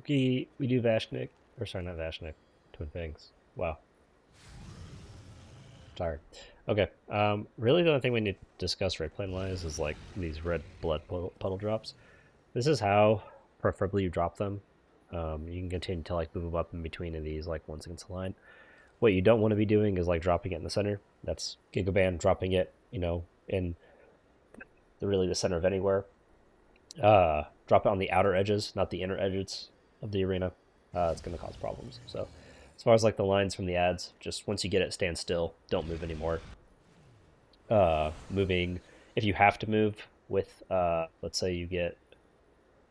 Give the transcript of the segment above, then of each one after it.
We do Vashnik. Or sorry, not Vashnik. Twin Fangs. Wow. Sorry. Okay. Really the only thing we need to discuss right plan wise is like these red blood puddle drops. This is how preferably you drop them. You can continue to like move them up in between of these like once against the line. What you don't want to be doing is like dropping it in the center. That's Gigaban dropping it, in the center of anywhere. Drop it on the outer edges, not the inner edges of the arena. It's going to cause problems. So, as far as like the lines from the ads, just once you get it, stand still. Don't move anymore. Moving, if you have to move with, let's say you get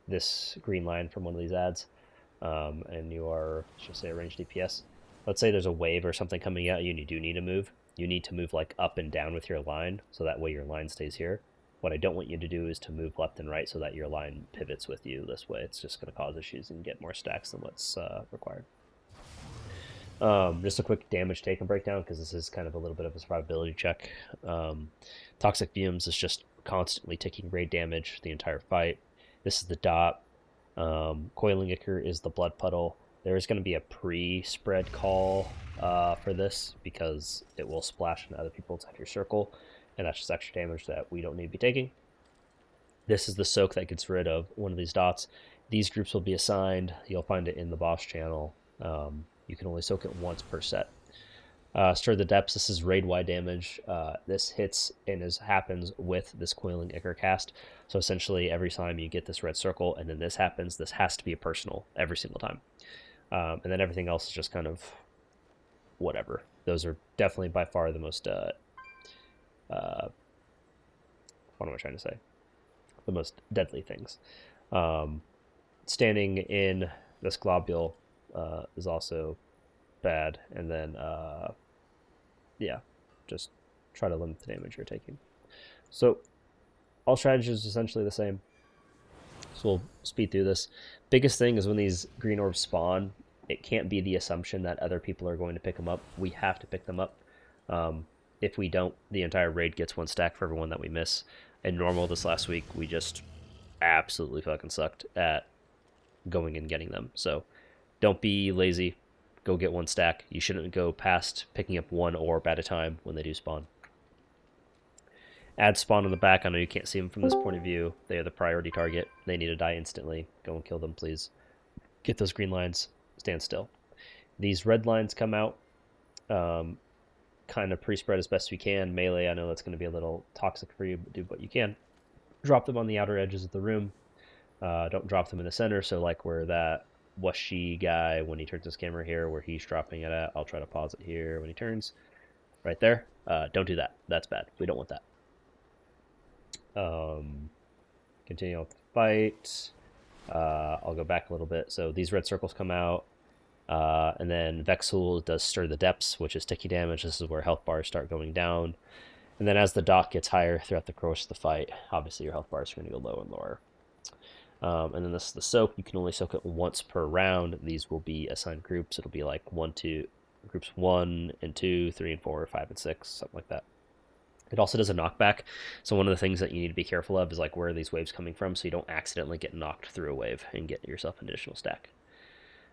this green line from one of these ads, and you are, let's just say, a ranged DPS. Let's say there's a wave or something coming at you and you do need to move. You need to move like up and down with your line, so that way your line stays here. What I don't want you to do is to move left and right so that your line pivots with you this way. It's just going to cause issues and get more stacks than what's required. Just a quick damage taken breakdown because this is kind of a little bit of a survivability check. Toxic Fumes is just constantly taking raid damage the entire fight. This is the dot. Coiling Ichor is the blood puddle. There is going to be a pre-spread call for this because it will splash into other people inside your circle, and that's just extra damage that we don't need to be taking. This is the soak that gets rid of one of these dots. These groups will be assigned. You'll find it in the boss channel. You can only soak it once per set. Stir the Depths. This is raid-wide damage. This hits and happens with this Coiling Ichor cast. So essentially, every time you get this red circle and then this happens, this has to be a personal every single time. And then everything else is just kind of whatever. Those are definitely by far the most what am I trying to say? The most deadly things. Standing in this globule is also bad, and then yeah, just try to limit the damage you're taking. So all strategies are essentially the same. So we'll speed through this. Biggest thing is when these green orbs spawn, it can't be the assumption that other people are going to pick them up. We have to pick them up. If we don't, the entire raid gets one stack for everyone that we miss. In normal this last week, we just absolutely fucking sucked at going and getting them. So don't be lazy. Go get one stack. You shouldn't go past picking up one orb at a time when they do spawn. Ads spawn on the back. I know you can't see them from this point of view. They are the priority target. They need to die instantly. Go and kill them, please. Get those green lines. Stand still. These red lines come out. Kind of pre-spread as best we can. Melee, I know that's going to be a little toxic for you, but do what you can. Drop them on the outer edges of the room. Don't drop them in the center, so like where that Washi guy, when he turns his camera here, where he's dropping it at, I'll try to pause it here when he turns. Right there. Don't do that. That's bad. We don't want that. Continue with the fight. I'll go back a little bit. So these red circles come out. And then Vexul does Stir the Depths, which is sticky damage. This is where health bars start going down. And then as the dot gets higher throughout the course of the fight, obviously your health bars are going to go lower and lower. And then this is the soak. You can only soak it once per round. These will be assigned groups. It'll be like groups 1 and 2, 3 and 4, 5 and 6, something like that. It also does a knockback. So one of the things that you need to be careful of is like where are these waves coming from, so you don't accidentally get knocked through a wave and get yourself an additional stack.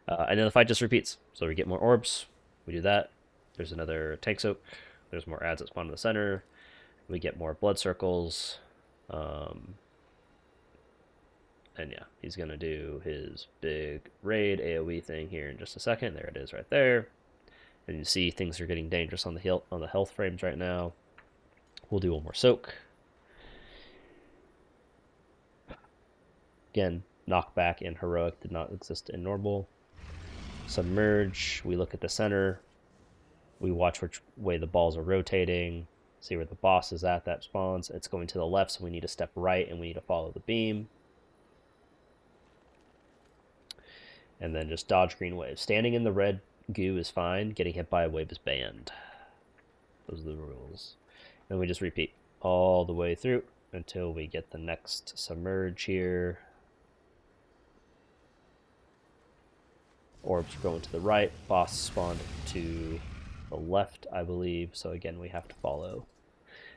And then the fight just repeats. So we get more orbs. We do that. There's another tank soak. There's more ads that spawn in the center. We get more blood circles. And yeah, he's going to do his big raid AoE thing here in just a second. There it is right there. And you see things are getting dangerous on the health frames right now. We'll do one more soak. Again, knockback and heroic did not exist in normal. Submerge, we look at the center. We watch which way the balls are rotating. See where the boss is at that spawns. It's going to the left, so we need to step right and we need to follow the beam. And then just dodge green waves. Standing in the red goo is fine. Getting hit by a wave is banned. Those are the rules. And we just repeat all the way through until we get the next submerge here. Orbs going to the right. Boss spawned to the left, I believe. So again, we have to follow.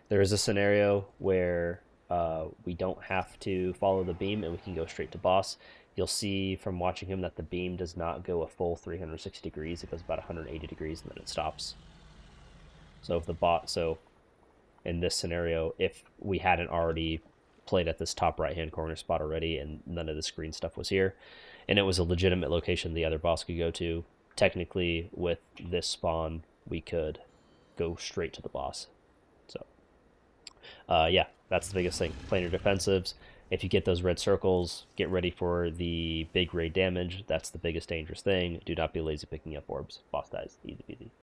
There is a scenario where we don't have to follow the beam and we can go straight to boss. You'll see from watching him that the beam does not go a full 360 degrees. It goes about 180 degrees and then it stops. So if the bot, so in this scenario, if we hadn't already played at this top right hand corner spot already and none of the screen stuff was here, and it was a legitimate location the other boss could go to, technically with this spawn we could go straight to the boss. So yeah, that's the biggest thing. Planar defensives. If you get those red circles, get ready for the big raid damage. That's the biggest dangerous thing. Do not be lazy picking up orbs. Boss dies. Easy peasy.